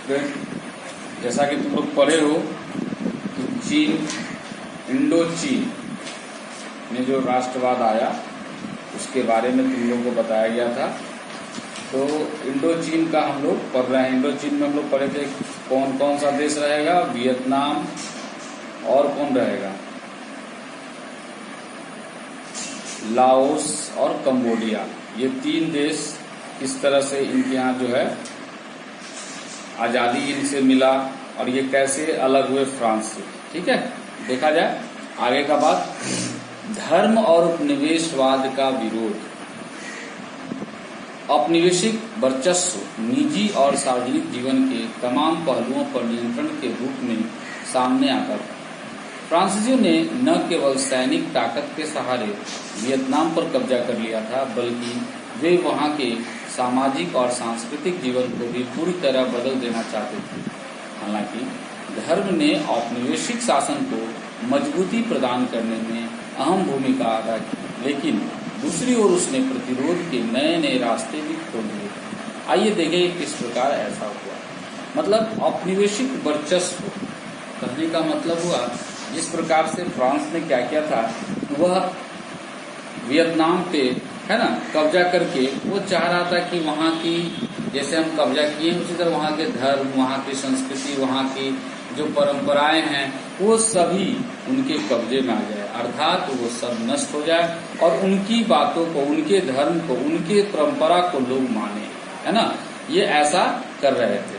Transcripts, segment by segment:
Student, जैसा कि तुम लोग पढ़े हो कि चीन, इंडो चीन में जो राष्ट्रवाद आया उसके बारे में तुम लोगों को बताया गया था। तो इंडो चीन का हम लोग पढ़ रहे हैं। इंडो चीन में हम लोग पढ़े थे कौन कौन सा देश रहेगा, वियतनाम और कौन रहेगा, लाओस और कंबोडिया। ये 3 देश किस तरह से इनके यहाँ जो है आज़ादी इनसे मिला और ये कैसे अलग हुए फ्रांस से। ठीक है, देखा जाए आगे का बात। धर्म और उपनिवेशवाद का विरोध। औपनिवेशिक वर्चस्व निजी और सार्वजनिक जीवन के तमाम पहलुओं पर नियंत्रण के रूप में सामने आता था। फ्रांसीसियों ने न केवल सैनिक ताकत के सहारे वियतनाम पर कब्जा कर लिया था, बल्कि वे वहां के सामाजिक और सांस्कृतिक जीवन को भी पूरी तरह बदल देना चाहते थे। हालांकि धर्म ने औपनिवेशिक शासन को मजबूती प्रदान करने में अहम भूमिका अदा की, लेकिन दूसरी ओर उसने प्रतिरोध के नए नए रास्ते भी खोल दिए। आइए देखें किस प्रकार ऐसा हुआ। मतलब औपनिवेशिक वर्चस्व कहने का मतलब हुआ जिस प्रकार से फ्रांस ने क्या किया था, वह वियतनाम पे है ना कब्जा करके वो चाह रहा था कि वहाँ की जैसे हम कब्जा किए उसी तरह वहाँ के धर्म, वहाँ की संस्कृति, वहाँ की जो परंपराएं हैं वो सभी उनके कब्जे में आ जाए, अर्थात वो सब नष्ट हो जाए और उनकी बातों को, उनके धर्म को, उनके परंपरा को लोग माने, है ना। ये ऐसा कर रहे थे।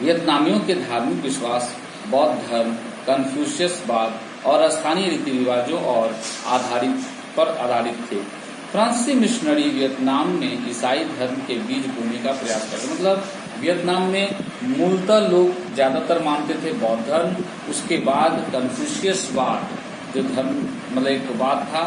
वियतनामियों के धार्मिक विश्वास बौद्ध धर्म, कन्फ्यूशियसवाद और स्थानीय रीति रिवाजों और आधारित थे। फ्रांसीसी मिशनरी वियतनाम में ईसाई धर्म के बीज बोने का प्रयास करते। मतलब वियतनाम में मूलतः लोग ज्यादातर मानते थे बौद्ध धर्म, उसके बाद कन्फ्यूशियसवाद जो धर्म मतलब एक बात था,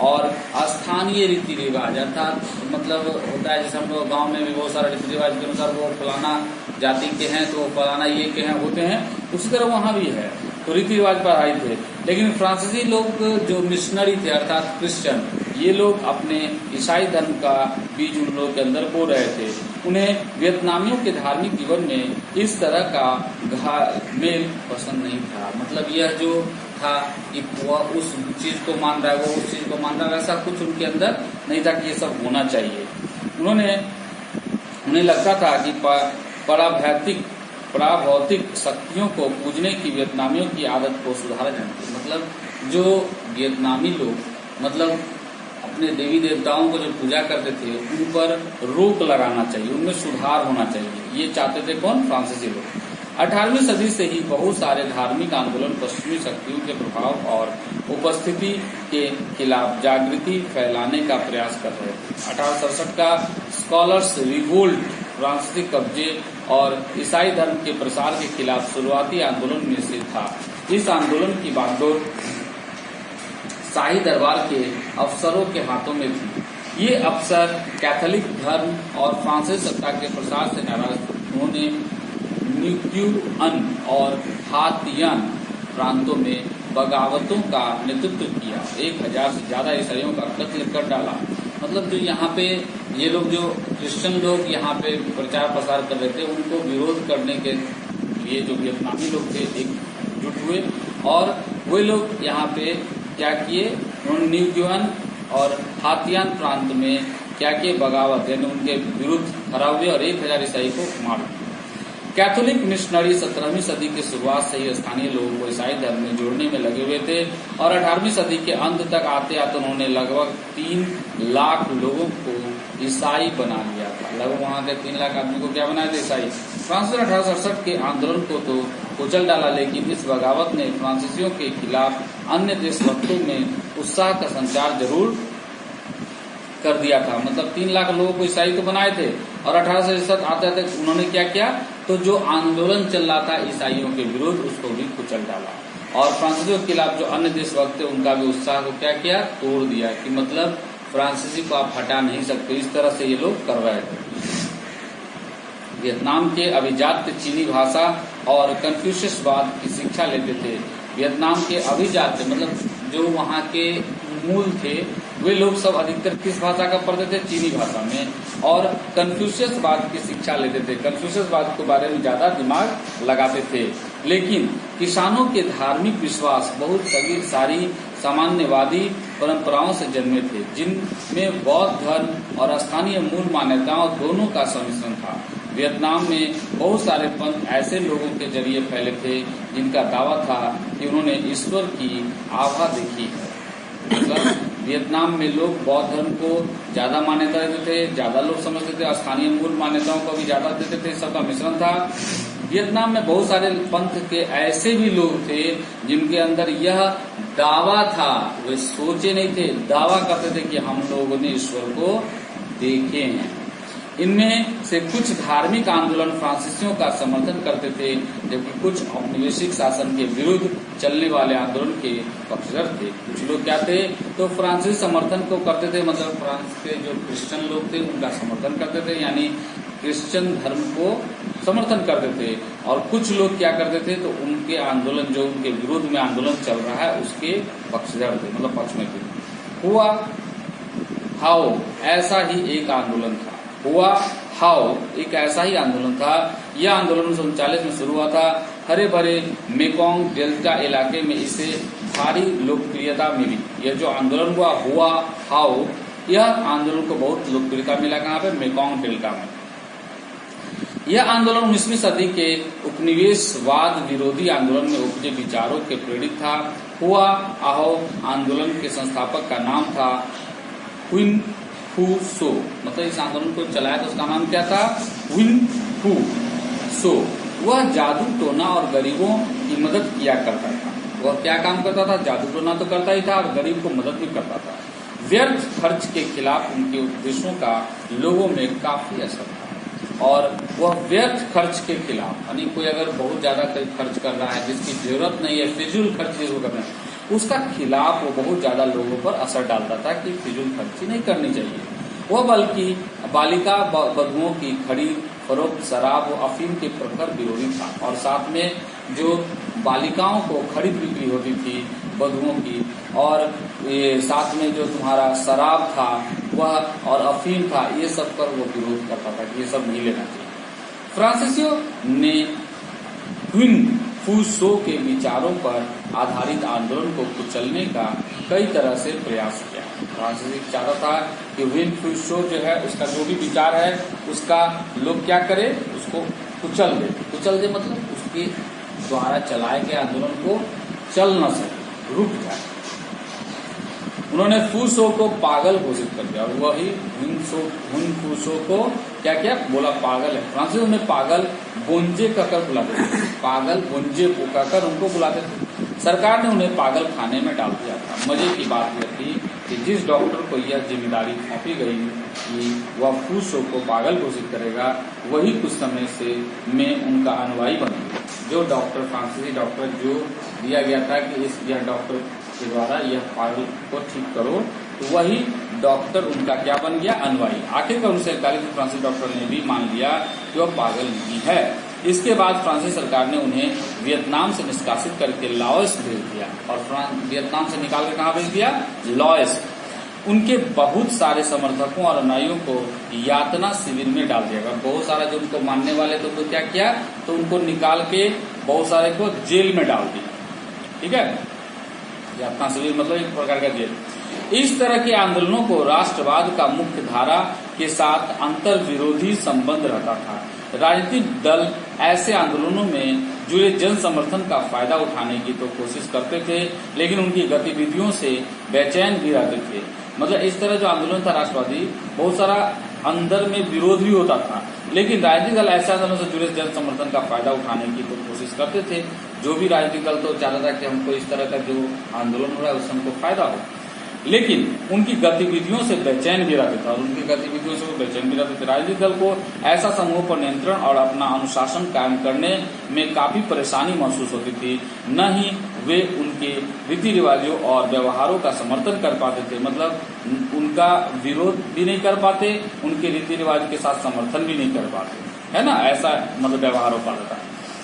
और स्थानीय रीति रिवाज अर्थात मतलब होता है जैसे हम लोग गाँव में भी बहुत सारे रीति रिवाज के अनुसार वो फलाना जाति के हैं तो फलाना ये के हैं होते हैं, उसी तरह वहाँ भी है तो रीति रिवाज पर आधारित थे। लेकिन फ्रांसीसी लोग जो मिशनरी थे अर्थात क्रिश्चियन, ये लोग अपने ईसाई धर्म का बीज उन लोगों के अंदर बो रहे थे। उन्हें वियतनामियों के धार्मिक जीवन में इस तरह का मेल पसंद नहीं था। मतलब यह जो था कि वह उस चीज को मान रहा है, वो उस चीज को मान रहा है, ऐसा कुछ उनके अंदर नहीं था कि ये सब होना चाहिए। उन्हें लगता था कि पराभौतिक शक्तियों को पूजने की वियतनामियों की आदत को सुधारा जाना चाहिए। मतलब जो वियतनामी लोग मतलब अपने देवी देवताओं को जो पूजा करते थे उन पर रोक लगाना चाहिए, उनमें सुधार होना चाहिए, ये चाहते थे कौन, फ्रांसीसी लोग। 18वीं सदी से ही बहुत सारे धार्मिक आंदोलन पश्चिमी शक्तियों के प्रभाव और उपस्थिति के खिलाफ जागृति फैलाने का प्रयास कर रहे थे। 1867 का स्कॉलर्स रिवोल्ट फ्रांसीसी कब्जे और ईसाई धर्म के प्रसार के खिलाफ शुरुआती आंदोलन में से था। इस आंदोलन की बागडोर शाही दरबार के अफसरों के हाथों में थी। ये अफसर कैथोलिक धर्म और फ्रांसीसी सत्ता के प्रसार से नाराज थे। उन्होंने न्यूक्यूअन और हातियान प्रांतों में बगावतों का नेतृत्व किया। 1000 से ज्यादा ईसाइयों का कत्ल कर डाला। मतलब जो यहाँ पे ये लोग जो क्रिश्चियन लोग यहाँ पे प्रचार प्रसार कर रहे थे उनको विरोध करने के लिए जो वियतनामी लोग थे एकजुट हुए और वे लोग यहाँ पे क्या किए, उन्होंने न्यूक्यूअन और हातियान प्रांत में क्या किए, बगावत यानी उनके विरुद्ध खड़ा हुए और 1000 ईसाई को मार दिया। कैथोलिक मिशनरी 17वीं सदी की शुरुआत से ही स्थानीय लोगों को ईसाई धर्म में जोड़ने में लगे हुए थे और 18वीं सदी के अंत तक आते आते उन्होंने लगभग 3 लाख लोगों को ईसाई बना लिया था। लगभग वहां के 3 लाख आदमी को क्या बनाया था, ईसाई। फ्रांस ने 1867 के आंदोलन को तो कुचल डाला, लेकिन इस बगावत ने फ्रांसीसियों के खिलाफ अन्य देशभक्तों में उत्साह का संचार जरूर कर दिया था। मतलब 3 लाख लोगों को ईसाई तो बनाए थे और 1867 आते आते उन्होंने क्या किया, तो जो आंदोलन चल रहा था ईसाइयों के विरुद्ध उसको भी कुचल डाला और फ्रांसीसियों के खिलाफ जो अन्य देशभक्त थे उनका भी उत्साह को क्या किया, तोड़ दिया कि मतलब फ्रांसीसी को आप हटा नहीं सकते। इस तरह से ये लोग कर रहे थे। वियतनाम के अभिजात्य चीनी भाषा और कन्फ्यूशियसवाद की शिक्षा लेते थे। वियतनाम के अभिजात्य मतलब जो वहाँ के मूल थे वे लोग सब अधिकतर किस भाषा का पढ़ते थे? चीनी भाषा में। और कन्फ्यूशियसवाद की शिक्षा लेते थे, कन्फ्यूशियसवाद के बारे में ज्यादा दिमाग लगाते थे। लेकिन किसानों के धार्मिक विश्वास बहुत सारी सामान्यवादी परंपराओं से जन्मे थे, जिनमें बौद्ध धर्म और स्थानीय मूल मान्यताओं दोनों का सम्मिश्रण था। वियतनाम में बहुत सारे पंथ ऐसे लोगों के जरिए फैले थे जिनका दावा था कि उन्होंने ईश्वर की आभा देखी है। मतलब वियतनाम में लोग बौद्ध धर्म को ज्यादा मान्यता देते थे, ज्यादा लोग समझते थे, स्थानीय मूल मान्यताओं को भी ज्यादा देते थे, सबका मिश्रण था। वियतनाम में बहुत सारे पंथ के ऐसे भी लोग थे जिनके अंदर यह दावा था, वे सोचे नहीं थे, दावा करते थे कि हम लोगों ने ईश्वर को देखे हैं। इनमें से कुछ धार्मिक आंदोलन फ्रांसीसियों का समर्थन करते थे, जबकि कुछ औपनिवेशिक शासन के विरुद्ध चलने वाले आंदोलन के पक्षधर थे। कुछ लोग क्या थे? तो फ्रांसीसी समर्थन को करते थे, मतलब फ्रांस के जो क्रिश्चियन लोग थे उनका समर्थन करते थे, यानी क्रिश्चियन धर्म को समर्थन करते थे। और कुछ लोग क्या करते थे? तो उनके आंदोलन, जो उनके विरोध में आंदोलन चल रहा है उसके पक्षधर थे, मतलब पक्ष में थे। हुआ हाओ ऐसा ही एक आंदोलन था। हुआ हाओ एक ऐसा ही आंदोलन था। यह आंदोलन 1939 में शुरू हुआ था। हरे भरे मेकोंग डेल्टा इलाके में इसे भारी लोकप्रियता मिली। यह जो आंदोलन हुआ हाओ, यह आंदोलन को बहुत लोकप्रियता मिला। कहाँ पे? मेकोंग डेल्टा में। यह आंदोलन 19वीं सदी के उपनिवेशवाद विरोधी आंदोलन में उपजे विचारों के प्रेरित था। हुआ हाओ आंदोलन के संस्थापक का नाम था हुइन फू सो, मतलब इस आंदोलन को चलाया तो उसका नाम क्या था? हुइन फू सो। वह जादू टोना और गरीबों की मदद किया करता था। वह क्या काम करता था? जादू टोना तो करता ही था और गरीब को मदद भी करता था। व्यर्थ खर्च के खिलाफ उनके उपदेशों का लोगों में काफी असर था। और वह व्यर्थ खर्च के खिलाफ, यानी कोई अगर बहुत ज्यादा खर्च कर रहा है जिसकी जरूरत नहीं है, फिजूल खर्च जिसको करना है, उसका खिलाफ वो बहुत ज्यादा लोगों पर असर डालता था कि फिजूल खर्ची नहीं करनी चाहिए। वह बल्कि बालिका बधुओं की खरीद फरोख्त, शराब व अफीम के प्रखर विरोधी था। और साथ में जो बालिकाओं को खरीद बिक्री होती थी बधुओं की, और ये साथ में जो तुम्हारा शराब था वह और अफीम था, ये सब पर वो विरोध करता था कि ये सब नहीं लेना चाहिए। फ्रांसीसियों ने हुइन फू सो के विचारों पर आधारित आंदोलन को कुचलने का कई तरह से प्रयास किया। फ्रांसीसी चाहता था कि हुइन फू सो जो है उसका जो भी विचार है उसका लोग क्या करे? उसको कुचल दे। कुचल दे मतलब उसके द्वारा चलाए गए आंदोलन को चल न सके, रुक जाए। उन्होंने फू सो को पागल घोषित कर दिया और वही हुइन फू सो को क्या क्या बोला? पागल है। फ्रांसीसी में पागल बोंजे कहकर बुलाते थे, पागल बोंजे कहकर उनको बुलाते थे। सरकार ने उन्हें पागल खाने में डाल दिया था। मजे की बात यह थी कि जिस डॉक्टर को यह जिम्मेदारी सौंपी गई कि वह फू सो को पागल घोषित करेगा, वही कुछ समय से में उनका अनुयायी बन गया। जो डॉक्टर, फ्रांसीसी डॉक्टर जो दिया गया था कि यह डॉक्टर के द्वारा यह पागल को ठीक करो, तो वही डॉक्टर उनका क्या बन गया? अनुयायी। आखिरकार 1941 में फ्रांसीसी डॉक्टर ने भी मान लिया कि वह पागल नहीं है। इसके बाद फ्रांसीसी सरकार ने उन्हें वियतनाम से निष्कासित करके लाओस भेज दिया। और वियतनाम से निकाल कर कहाँ भेज दिया? लाओस। उनके बहुत सारे समर्थकों और अनुयायियों को यातना शिविर में डाल दिया गया। बहुत सारा जो उनको मानने वाले थे उनको क्या किया? तो उनको निकाल के बहुत सारे को जेल में डाल दिया। ठीक है, यातना शिविर मतलब एक प्रकार का जेल। इस तरह के आंदोलनों को राष्ट्रवाद का मुख्य धारा के साथ अंतर विरोधी संबंध रहता था। राजनीतिक दल ऐसे आंदोलनों में जुड़े जन समर्थन का फायदा उठाने की तो कोशिश करते थे, लेकिन उनकी गतिविधियों से बेचैन भी रहते थे। मतलब इस तरह जो आंदोलन था राष्ट्रवादी, बहुत सारा अंदर में विरोध भी होता था, लेकिन राजनीतिक दल ऐसे आंदोलन से जुड़े जन समर्थन का फायदा उठाने की तो कोशिश करते थे। जो भी राजनीतिक दल तो चाहता था कि हमको इस तरह का जो आंदोलन हो रहा है उससे हमको फायदा हो, लेकिन उनकी गतिविधियों से बेचैन भी रहते थे। और उनकी गतिविधियों से वो बेचैन भी रहते थे। राजनीतिक दल को ऐसा समूह पर नियंत्रण और अपना अनुशासन कायम करने में काफी परेशानी महसूस होती थी। न ही वे उनके रीति रिवाजों और व्यवहारों का समर्थन कर पाते थे, मतलब उनका विरोध भी नहीं कर पाते, उनके रीति रिवाज के साथ समर्थन भी नहीं कर पाते, है ना, ऐसा मतलब व्यवहार हो पाता था।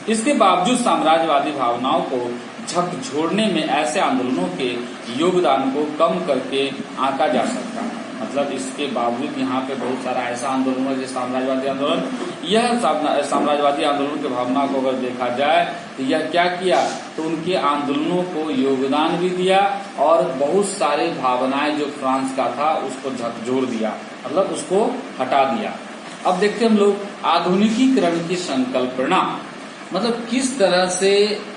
इसके बावजूद साम्राज्यवादी भावनाओं को झकझोरने में ऐसे आंदोलनों के योगदान को कम करके आंका जा सकता है। मतलब इसके बावजूद यहाँ पे बहुत सारा ऐसा आंदोलन है, जैसे साम्राज्यवादी आंदोलन, यह साम्राज्यवादी आंदोलन की भावना को अगर देखा जाए तो यह क्या किया, तो उनके आंदोलनों को योगदान भी दिया और बहुत सारे भावनाएं जो फ्रांस का था उसको झकझोर दिया, मतलब उसको हटा दिया। अब देखते हम लोग आधुनिकीकरण की संकल्पना, मतलब किस तरह से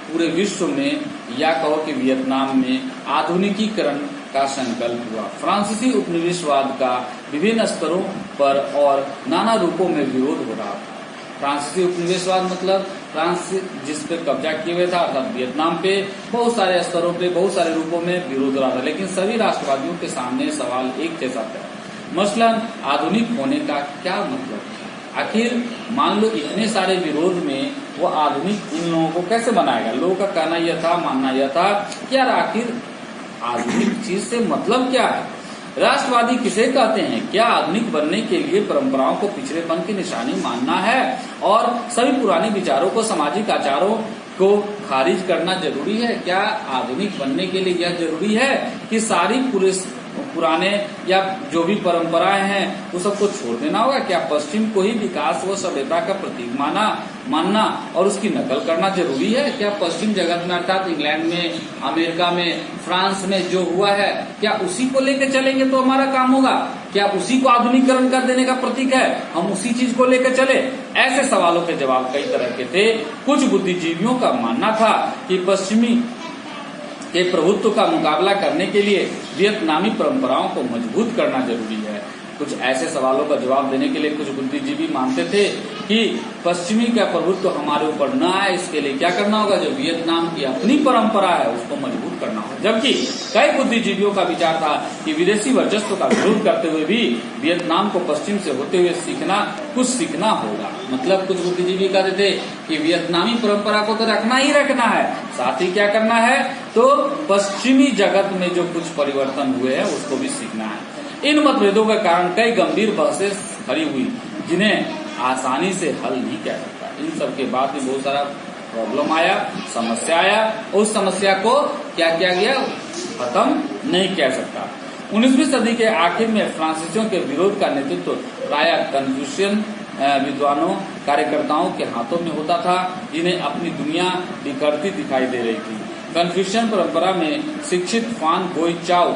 पूरे विश्व में या कहो कि वियतनाम में आधुनिकीकरण का संकल्प हुआ। फ्रांसीसी उपनिवेशवाद का विभिन्न स्तरों पर और नाना रूपों में विरोध हो रहा था। फ्रांसीसी उपनिवेशवाद मतलब फ्रांस जिस पे कब्जा किए हुए था, अर्थात वियतनाम पे बहुत सारे स्तरों पे बहुत सारे रूपों में विरोध हो रहा था, लेकिन सभी राष्ट्रवादियों के सामने सवाल एक जैसा था, मसलन आधुनिक होने का क्या मतलब है। आखिर मान लो इतने सारे विरोध में वो आधुनिक इन लोगों को कैसे बनाएगा। लोगों का कहना यह था, मानना यह था कि यार आखिर आधुनिक चीज से मतलब क्या है। राष्ट्रवादी किसे कहते हैं? क्या आधुनिक बनने के लिए परंपराओं को पिछड़ेपन की निशानी मानना है और सभी पुराने विचारों को, सामाजिक आचारों को खारिज करना जरूरी है? क्या आधुनिक बनने के लिए यह जरूरी है कि सारी पुराने या जो भी परंपराएं हैं वो सबको छोड़ देना होगा? क्या पश्चिम को ही विकास व सभ्यता का प्रतीक मानना और उसकी नकल करना जरूरी है? क्या पश्चिम जगत में अर्थात इंग्लैंड में, अमेरिका में, फ्रांस में जो हुआ है क्या उसी को लेकर चलेंगे तो हमारा काम होगा? क्या उसी को आधुनिकीकरण कर देने का प्रतीक है, हम उसी चीज को लेकर चले? ऐसे सवालों के जवाब कई तरह के थे। कुछ बुद्धिजीवियों का मानना था कि पश्चिमी के प्रभुत्व का मुकाबला करने के लिए वियतनामी परंपराओं को मजबूत करना जरूरी है। कुछ ऐसे सवालों का जवाब देने के लिए कुछ बुद्धिजीवी मानते थे कि पश्चिमी का प्रभुत्व हमारे ऊपर न आए, इसके लिए क्या करना होगा, जो वियतनाम की अपनी परंपरा है उसको मजबूत करना होगा। जबकि कई बुद्धिजीवियों का विचार था कि विदेशी वर्चस्व का विरोध करते हुए भी वियतनाम को पश्चिम से होते हुए कुछ सीखना होगा। मतलब कुछ बुद्धिजीवी कहते थे कि वियतनामी परंपरा को तो रखना ही रखना है, साथ ही क्या करना है, तो पश्चिमी जगत में जो कुछ परिवर्तन हुए हैं उसको भी सीखना है। इन मतभेदों के कारण कई गंभीर बहसें खड़ी हुई जिन्हें आसानी से हल नहीं किया सकता। इन सब के बाद में बहुत सारा प्रॉब्लम आया, समस्या आया, उस समस्या को क्या किया गया, खत्म नहीं किया सकता। 19वीं सदी के आखिर में फ्रांसीसियों के विरोध का नेतृत्व प्राय कन्फ्यूशियन विद्वानों, कार्यकर्ताओं के हाथों में होता था, जिन्हें अपनी दुनिया बिखरती दिखाई दे रही थी। कन्फ्यूशियन परंपरा में शिक्षित फान बोई चाओ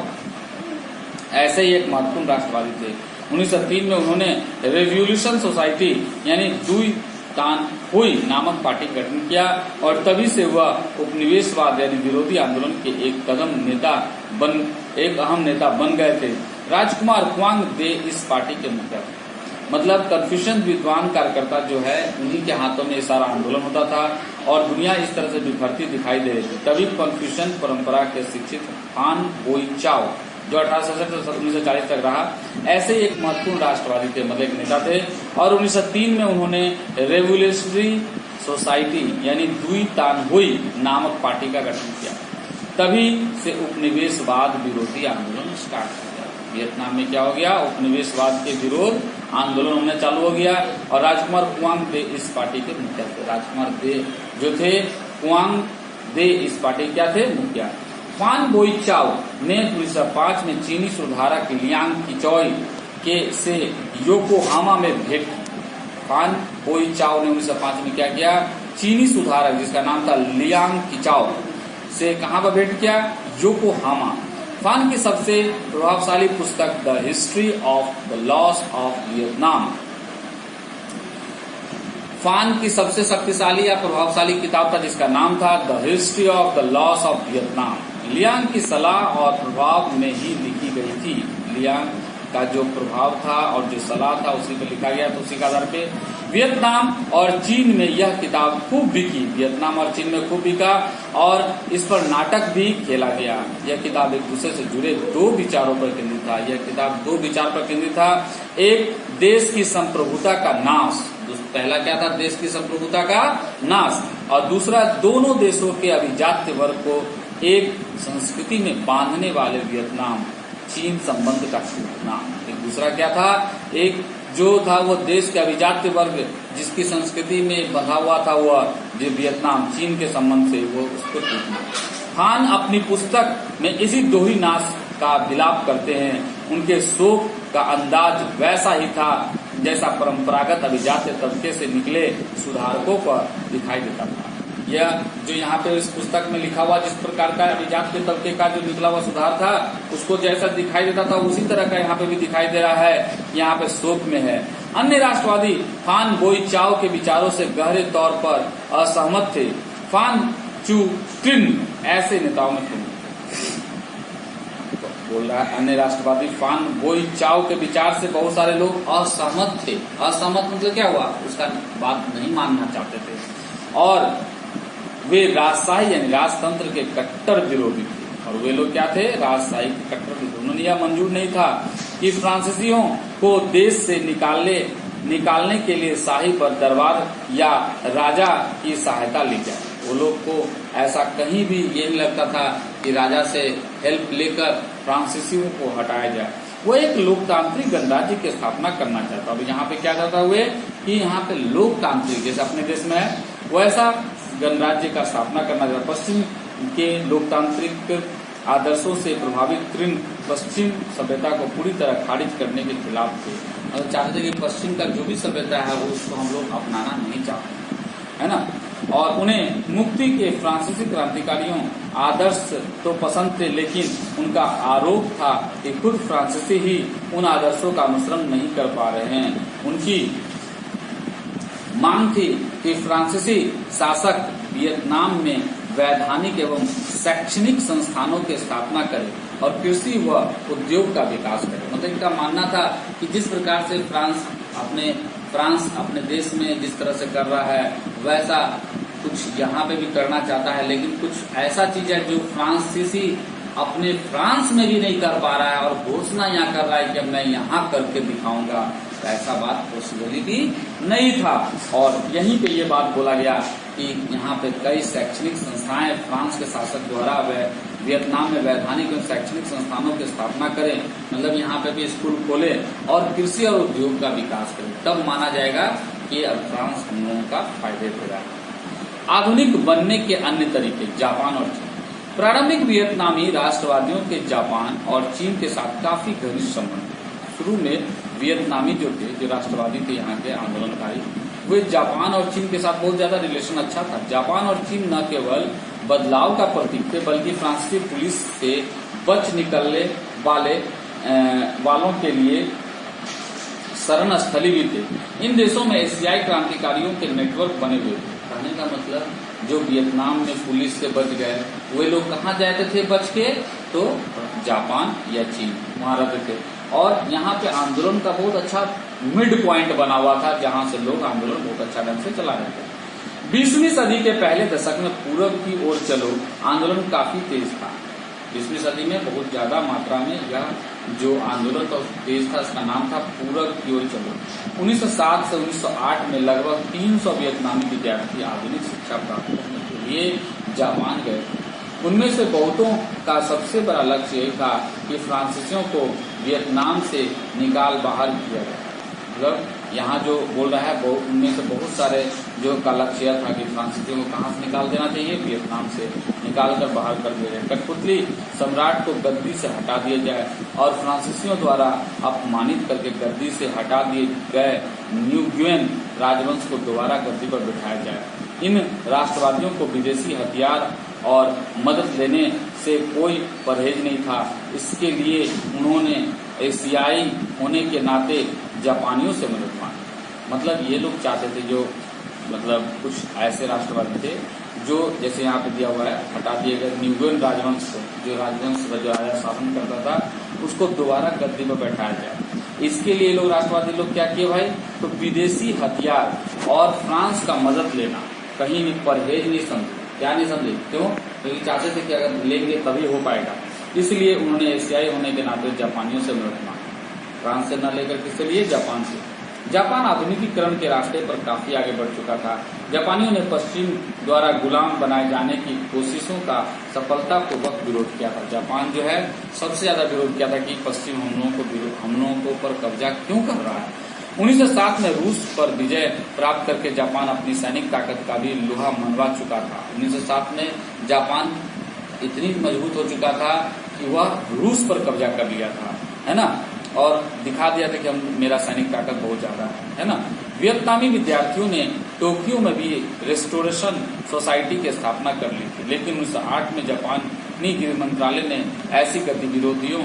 ऐसे ही एक महत्वपूर्ण राष्ट्रवादी थे। 1903 में उन्होंने रेवोल्यूशन सोसाइटी यानी दुई तान हुई नामक पार्टी का गठन किया और तभी से वह उपनिवेशवाद यानी विरोधी आंदोलन के एक अहम नेता बन गए थे। राजकुमार क्वांग दे इस पार्टी के मुखिया थे। मतलब कन्फ्यूशियन विद्वान कार्यकर्ता जो है उन्हीं के हाथों में सारा आंदोलन होता था और दुनिया इस तरह से बिखरती दिखाई दे रही थी। तभी कन्फ्यूशियन परंपरा के शिक्षित फान बोई चाओ जो 1867 से 1940 तक रहा, ऐसे एक महत्वपूर्ण राष्ट्रवादी थे, मतलब एक नेता थे। और 1903 में उन्होंने रेवोल्यूशनरी सोसाइटी यानी दुई तान हुई नामक पार्टी का गठन किया। तभी से उपनिवेशवाद विरोधी आंदोलन स्टार्ट हो गया। वियतनाम में क्या हो गया, उपनिवेशवाद के विरोध आंदोलन होने चालू हो गया और राजकुमार क्वांग दे इस पार्टी के मुखिया थे। राजकुमार दे जो थे, क्वांग दे इस पार्टी क्या थे, मुखिया। फान बोई चाओ ने 1905 में चीनी सुधारक लियांग किचॉय से योकोहामा में भेंट की। फान बोई चाओ ने 1905 में क्या किया, चीनी सुधारक जिसका नाम था लियांग किचॉय से कहां पर भेंट किया, योकोहामा। फान की सबसे प्रभावशाली पुस्तक the history of the loss of Vietnam, फान की सबसे शक्तिशाली या प्रभावशाली किताब था जिसका नाम था the history of the loss of Vietnam. Liang की सलाह और प्रभाव में ही लिखी गई थी। लियांग का जो प्रभाव था और जो सलाह था उसी पर लिखा गया, तो उसी के आधार पे वियतनाम और चीन में यह किताब खूब बिकी। वियतनाम और चीन में खूब बिका और इस पर नाटक भी खेला गया। यह किताब एक दूसरे से जुड़े दो विचारों पर केंद्रित था। यह किताब दो विचार पर केंद्रित था, एक देश की संप्रभुता का नाश, पहला क्या था, देश की संप्रभुता का नाश, और दूसरा दोनों देशों के अभिजात्य वर्ग को एक संस्कृति में बांधने वाले वियतनाम चीन संबंध का टूटना। एक दूसरा क्या था, एक जो था वो देश के अभिजात्य वर्ग जिसकी संस्कृति में बंधा हुआ था वह जो वियतनाम चीन के संबंध से, वो उसको टूटना। फान अपनी पुस्तक में इसी दोहरी नाश का विलाप करते हैं। उनके शोक का अंदाज वैसा ही था जैसा परंपरागत अभिजात्य तबके से निकले सुधारकों पर दिखाई देता था। यह जो यहाँ पे इस पुस्तक में लिखा हुआ जिस प्रकार का अभिजात्य तबके का जो निकला हुआ सुधार था, उसको जैसा दिखाई देता था उसी तरह का यहाँ पे भी दिखाई दे रहा है। यहाँ पे शोक में है। अन्य राष्ट्रवादी फान बोई चाओ के विचारों से गहरे तौर पर असहमत थे। फान चू ट्रिन ऐसे नेताओं में थे। बोल रहा है अन्य राष्ट्रवादी फान बोई चाओ के विचार से बहुत सारे लोग असहमत थे। असहमत मतलब क्या हुआ, उसका बात नहीं मानना चाहते थे और वे राजशाही यानी राजतंत्र के कट्टर विरोधी थे। और वे लोग क्या थे, राजशाही के कट्टर विरोधी। उन्होंने यह मंजूर नहीं था कि फ्रांसीसियों को देश से निकालने के लिए शाही पर दरबार या राजा की सहायता ली जाए। वो लोग को ऐसा कहीं भी ये नहीं लगता था कि राजा से हेल्प लेकर फ्रांसीसियों को हटाया जाए। वो एक लोकतांत्रिक गणराज्य की स्थापना करना चाहता। अब यहाँ पे क्या करता हुए कि यहाँ पे लोकतांत्रिक जैसे अपने देश में है वैसा गणराज्य का स्थापना करना चाहता। पश्चिम के लोकतांत्रिक आदर्शों से प्रभावित तृण पश्चिम सभ्यता को पूरी तरह खारिज करने के खिलाफ थे। और चाहते थे कि पश्चिम का जो भी सभ्यता है वो उसको हम लोग अपनाना नहीं चाहते, है ना। और उन्हें मुक्ति के फ्रांसीसी क्रांतिकारियों आदर्श तो पसंद थे, लेकिन उनका आरोप था कि खुद फ्रांसीसी ही उन आदर्शों का अनुसरण नहीं कर पा रहे हैं। उनकी मांग थी कि फ्रांसीसी शासक वियतनाम में वैधानिक एवं शैक्षणिक संस्थानों की स्थापना करे और कृषि व उद्योग का विकास करे। मतलब इनका मानना था कि जिस प्रकार से फ्रांस अपने देश में जिस तरह से कर रहा है वैसा कुछ यहाँ पे भी करना चाहता है, लेकिन कुछ ऐसा चीज है जो फ्रांसीसी अपने फ्रांस में भी नहीं कर पा रहा है और घोषणा यहाँ कर रहा है कि मैं यहाँ करके दिखाऊंगा। तो ऐसा बात पॉसिबिलिटी नहीं था। और यहीं पे ये बात बोला गया कि यहाँ पे कई शैक्षणिक संस्थाएं फ्रांस के शासक द्वारा वियतनाम में वैधानिक एवं शैक्षणिक संस्थानों की स्थापना करें। मतलब यहाँ पे भी स्कूल खोले और कृषि और उद्योग का विकास करें, तब माना जाएगा कि अब फ्रांस हम लोगों का फायदे दे रहा है। आधुनिक बनने के अन्य तरीके जापान और चीन। प्रारंभिक वियतनामी राष्ट्रवादियों के जापान और चीन के साथ काफी घनिष्ठ संबंध थे। शुरू में वियतनामी जो थे, जो राष्ट्रवादी थे यहाँ के आंदोलनकारी, वे जापान और चीन के साथ बहुत ज्यादा रिलेशन अच्छा था। जापान और चीन न केवल बदलाव का प्रतीक थे बल्कि फ्रांसीसी पुलिस से बच निकलने वालों के लिए शरण स्थली भी थे। इन देशों में एशियाई क्रांतिकारियों के नेटवर्क बने हुए थे। कहने का मतलब जो वियतनाम में पुलिस से बच गए वे लोग कहाँ जाते थे बच के, तो जापान या चीन वहां रहते थे। और यहाँ पे आंदोलन का बहुत अच्छा मिड पॉइंट बना हुआ था जहां से लोग आंदोलन बहुत अच्छा ढंग से चला रहे थे। 20वीं सदी के पहले दशक में पूरब की ओर चलो आंदोलन काफी तेज था। 20वीं सदी में बहुत ज्यादा मात्रा में यह जो आंदोलन था तेज था, इसका नाम था पूरब की ओर चलो। 1907 से 1908 में लगभग 300 वियतनामी विद्यार्थी आधुनिक शिक्षा प्राप्त करने के लिए जापान गए। उनमें से बहुतों का सबसे बड़ा लक्ष्य यही था कि फ्रांसीसियों को वियतनाम से निकाल बाहर किया जाए। मतलब यहाँ जो बोल रहा है उनमें से बहुत सारे जो का लक्ष्य था कि फ्रांसीसियों को कहाँ से निकाल देना चाहिए, वियतनाम से निकाल कर बाहर कर दिया जाए। कठपुतली सम्राट को गद्दी से हटा दिया जाए और फ्रांसीसियों द्वारा अपमानित करके गद्दी से हटा दिए गए न्यूगुएन राजवंश को दोबारा गद्दी पर बिठाया जाए। इन राष्ट्रवादियों को विदेशी हथियार और मदद लेने से कोई परहेज नहीं था। इसके लिए उन्होंने एशियाई होने के नाते जापानियों से मदद मांगी। मतलब ये लोग चाहते थे, जो मतलब कुछ ऐसे राष्ट्रवादी थे जो जैसे यहाँ पे दिया हुआ है, हटा दिए गए न्यूगुएन राजवंश को, जो राजवंश जो राजा शासन करता था उसको दोबारा गद्दी पर बैठाया जाए। इसके लिए लोग राष्ट्रवादी लोग क्या किए भाई, तो विदेशी हथियार और फ्रांस का मदद लेना कहीं भी परहेज नहीं समझे। क्या नहीं समझे, क्यों? क्योंकि चाहते थे कि अगर लेंगे तभी हो पाएगा। इसलिए उन्होंने एशियाई होने के नाते जापानियों से मदद मांगी। फ्रांस से न लेकर किससे लिए, जापान से। जापान आधुनिकीकरण के रास्ते पर काफी आगे बढ़ चुका था। जापानियों ने पश्चिम द्वारा गुलाम बनाए जाने की कोशिशों का सफलतापूर्वक विरोध किया था। जापान जो है सबसे ज्यादा विरोध किया था कि पश्चिम हम लोगों के ऊपर कब्जा क्यों कर रहा है। 1907 में रूस पर विजय प्राप्त करके जापान अपनी सैनिक ताकत का भी लोहा मनवा चुका था। 1907 में जापान इतनी मजबूत हो चुका था कि वह रूस पर कब्जा कर लिया था, है ना, और दिखा दिया था कि मेरा सैनिक ताकत बहुत ज्यादा है ना। वियतनामी विद्यार्थियों ने टोक्यो में भी रेस्टोरेशन सोसाइटी की स्थापना कर ली थी, लेकिन 1908 में जापानी गृह मंत्रालय ने ऐसी गतिविधियों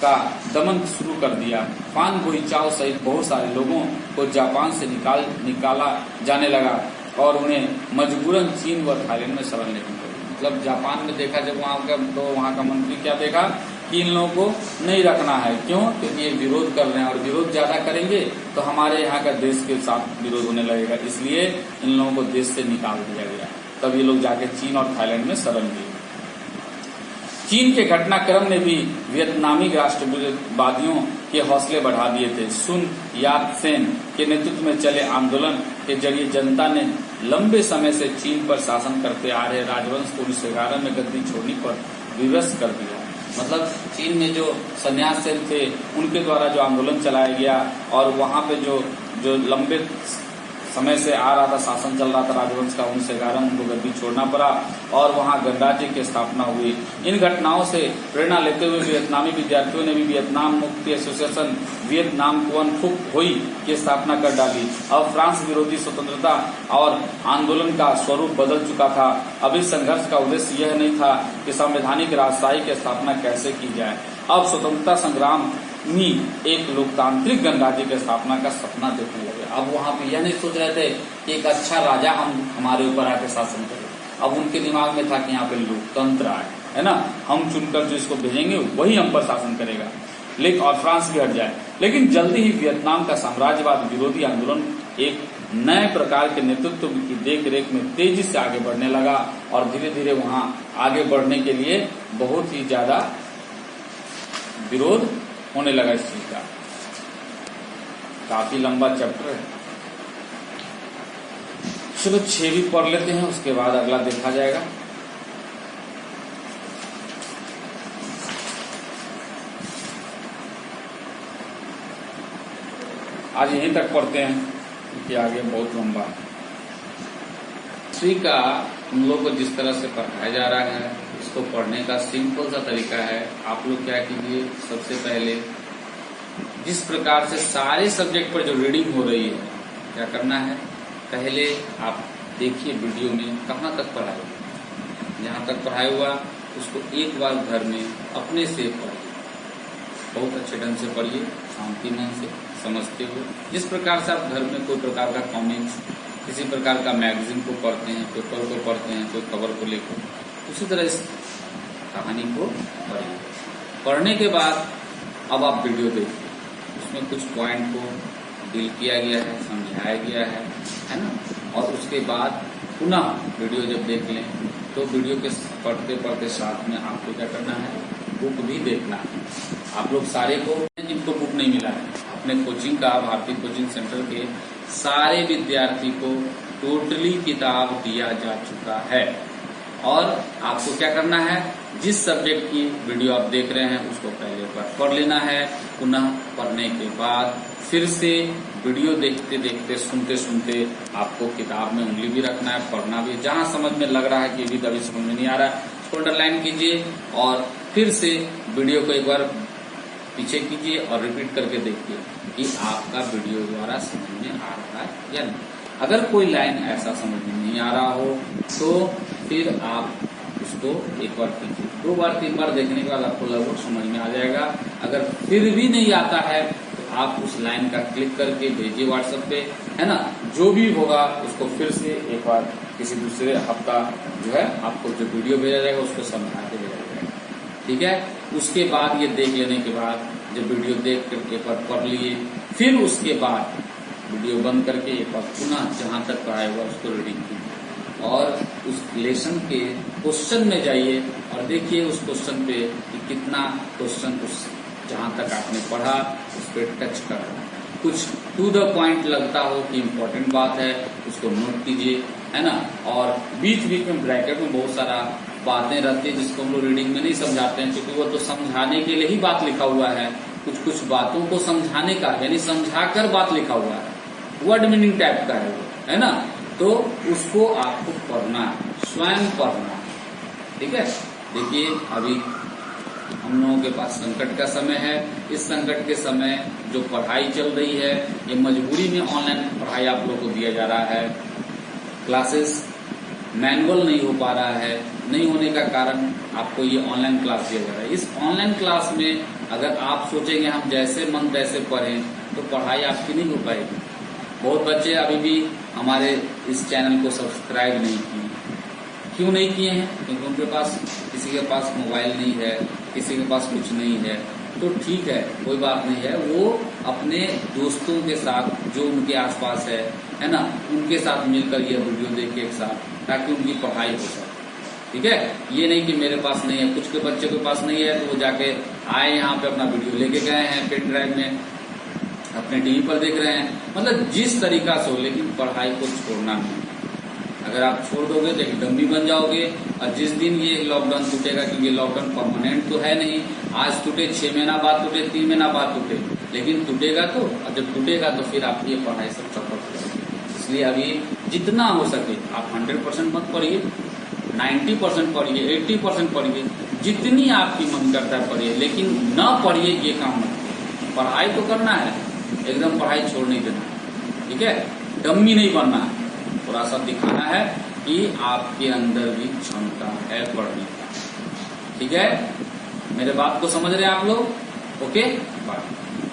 का दमन शुरू कर दिया। फान गुइचाओ सहित बहुत सारे लोगों को जापान से निकाला जाने लगा और उन्हें मजबूरन चीन व थाईलैंड में शरण लेनी पड़ी। मतलब जापान में देखा जब वहाँ का मंत्री क्या देखा कि इन लोगों को नहीं रखना है। क्यों? क्योंकि ये विरोध कर रहे हैं और विरोध ज्यादा करेंगे तो हमारे यहाँ का देश के साथ विरोध होने लगेगा, इसलिए इन लोगों को देश से निकाल दिया गया। तब ये लोग जाके चीन और थाईलैंड में शरण लिए। चीन के घटनाक्रम ने भी वियतनामी राष्ट्रवादियों के हौसले बढ़ा दिए थे। सुन यात सेन के नेतृत्व में चले आंदोलन के जरिए जनता ने लंबे समय से चीन पर शासन करते आ रहे राजवंश को 1911 में गद्दी छोड़ने पर विवश कर दिया। मतलब चीन में जो सन्यास सेन थे उनके द्वारा जो आंदोलन चलाया गया और वहां पे जो लंबे समय से आ रहा था शासन चल रहा था राजवंश का, 1911 उनको गद्दी छोड़ना पड़ा और वहां गणराज्य की स्थापना हुई। इन घटनाओं से प्रेरणा लेते हुए वियतनामी विद्यार्थियों ने भी वियतनाम मुक्ति एसोसिएशन वियतनाम कुआन फुक होई की स्थापना कर डाली। अब फ्रांस विरोधी स्वतंत्रता और आंदोलन का स्वरूप बदल चुका था। अभी संघर्ष का उद्देश्य यह नहीं था कि संवैधानिक राजशाही की स्थापना कैसे की जाए। अब स्वतंत्रता संग्राम में एक लोकतांत्रिक गणराज्य की स्थापना का सपना देखने लगे। अब वहां पे यह नहीं सोच रहे थे कि एक अच्छा राजा हमारे ऊपर आके शासन करे। अब उनके दिमाग में था कि यहाँ पे लोकतंत्र आए, है ना, हम चुनकर जो इसको भेजेंगे वही हम पर शासन करेगा, लेकिन और फ्रांस भी हट जाए। लेकिन जल्दी ही वियतनाम का साम्राज्यवाद विरोधी आंदोलन एक नए प्रकार के नेतृत्व की देखरेख में तेजी से आगे बढ़ने लगा और धीरे धीरे वहां आगे बढ़ने के लिए बहुत ही ज्यादा विरोध होने लगा इस चीज का। काफी लंबा चैप्टर है, चलो 6 भी पढ़ लेते हैं, उसके बाद अगला देखा जाएगा। आज यहीं तक पढ़ते हैं क्योंकि आगे बहुत लंबा है। हिस्ट्री का हम लोग को जिस तरह से पढ़ाया जा रहा है इसको पढ़ने का सिंपल सा तरीका है। आप लोग क्या कीजिए, सबसे पहले जिस प्रकार से सारे सब्जेक्ट पर जो रीडिंग हो रही है क्या करना है, पहले आप देखिए वीडियो में कहाँ तक पढ़ाया हुआ, जहाँ तक पढ़ाया हुआ उसको एक बार घर में अपने से पढ़िए, बहुत अच्छे ढंग से पढ़िए, शांति मन से समझते हुए। जिस प्रकार से आप घर में कोई प्रकार का कॉमिक्स, किसी प्रकार का मैगजीन को पढ़ते हैं, पेपर को पढ़ते हैं, कोई खबर को लेकर, उसी तरह इस कहानी को पढ़िए। पढ़ने के बाद अब आप वीडियो देखिए, उसमें कुछ पॉइंट को डील किया गया है, समझाया गया है ना। और उसके बाद पुनः वीडियो जब देख लें तो वीडियो के पढ़ते पढ़ते साथ में आपको क्या करना है, बुक भी देखना है। आप लोग सारे को जिनको बुक नहीं मिला है, अपने कोचिंग का भारतीय कोचिंग सेंटर के सारे विद्यार्थी को टोटली किताब दिया जा चुका है। और आपको क्या करना है, जिस सब्जेक्ट की वीडियो आप देख रहे हैं उसको पहले बार पढ़ लेना है, पुनः पढ़ने के बाद फिर से वीडियो देखते देखते सुनते सुनते आपको किताब में उंगली भी रखना है, पढ़ना भी। जहां समझ में लग रहा है कि भी अभी समझ में नहीं आ रहा है उसको अंडरलाइन कीजिए और फिर से वीडियो को एक बार पीछे कीजिए और रिपीट करके देखिए कि आपका वीडियो द्वारा समझ में आ रहा है या नहीं। अगर कोई लाइन ऐसा समझ में नहीं आ रहा हो तो फिर आप उसको एक बार कीजिए, 2 बार 3 बार देखने के बाद आपको लगभग समझ में आ जाएगा। अगर फिर भी नहीं आता है तो आप उस लाइन का क्लिक करके भेजिए व्हाट्सएप पे, है ना। जो भी होगा उसको फिर से एक बार किसी दूसरे हफ्ता जो है आपको जो वीडियो भेजा जाएगा उसको समझा के भेजा जाएगा, ठीक है। उसके बाद ये देख लेने के बाद जब वीडियो देख कर एक बार पढ़ लिए, फिर उसके बाद वीडियो बंद करके एक बार पुनः जहां तक पढ़ाया हुआ उसको रीडिंग कीजिए और उस लेसन के क्वेश्चन में जाइए और देखिए उस क्वेश्चन पे कि कितना क्वेश्चन उस जहां तक आपने पढ़ा उस पर टच कर रहा है। कुछ टू द पॉइंट लगता हो कि इम्पोर्टेंट बात है उसको नोट कीजिए, है ना। और बीच बीच में ब्रैकेट में बहुत सारा बातें रहती है जिसको हम लोग रीडिंग में नहीं समझाते हैं, क्योंकि वो तो समझाने के लिए ही बात लिखा हुआ है, कुछ कुछ बातों को समझाने का, यानी समझाकर बात लिखा हुआ है, वर्ड मीनिंग टाइप का है वो, है ना। तो उसको आपको पढ़ना है, स्वयं पढ़ना है, ठीक है। देखिए अभी हम लोगों के पास संकट का समय है। इस संकट के समय जो पढ़ाई चल रही है, ये मजबूरी में ऑनलाइन पढ़ाई आप लोगों को दिया जा रहा है। क्लासेस मैनुअल नहीं हो पा रहा है, नहीं होने का कारण आपको ये ऑनलाइन क्लास दिया जा रहा है। इस ऑनलाइन क्लास में अगर आप सोचेंगे हम जैसे मन तैसे पढ़ें, तो पढ़ाई आपकी नहीं हो पाएगी। बहुत बच्चे अभी भी हमारे इस चैनल को सब्सक्राइब नहीं किए। क्यों नहीं किए हैं? क्योंकि उनके पास, किसी के पास मोबाइल नहीं है, किसी के पास कुछ नहीं है। तो ठीक है, कोई बात नहीं है, वो अपने दोस्तों के साथ जो उनके आसपास है ना, उनके साथ मिलकर ये वीडियो देखे एक साथ, ताकि उनकी पढ़ाई हो सके, ठीक है। ये नहीं कि मेरे पास नहीं है, कुछ के बच्चे के पास नहीं है तो वो जाके आए यहाँ पे अपना वीडियो लेके गए हैं पेन ड्राइव में, अपने टीवी पर देख रहे हैं, मतलब जिस तरीका से हो, लेकिन पढ़ाई को छोड़ना नहीं। अगर आप छोड़ दोगे तो एक डम्मी बन जाओगे। और जिस दिन ये लॉकडाउन टूटेगा, क्योंकि लॉकडाउन परमानेंट तो है नहीं, आज टूटे 6 महीना बाद टूटे, 3 महीना बाद टूटे, लेकिन टूटेगा तो, और जब टूटेगा तो फिर आपकी ये पढ़ाई सब चौपट हो जाएगी। इसलिए अभी जितना हो सके आप 100% मत पढ़िए, 90% पढ़िए, 80% पढ़िए, जितनी आपकी मन करता है पढ़िए, लेकिन न पढ़िए ये काम मत कीजिए। पढ़ाई तो करना है, एकदम पढ़ाई छोड़ नहीं देना, ठीक है। डम्मी नहीं बनना है, थोड़ा सा दिखाना है कि आपके अंदर भी क्षमता है पढ़ने का, ठीक है। मेरे बात को समझ रहे हैं आप लोग? Okay, bye.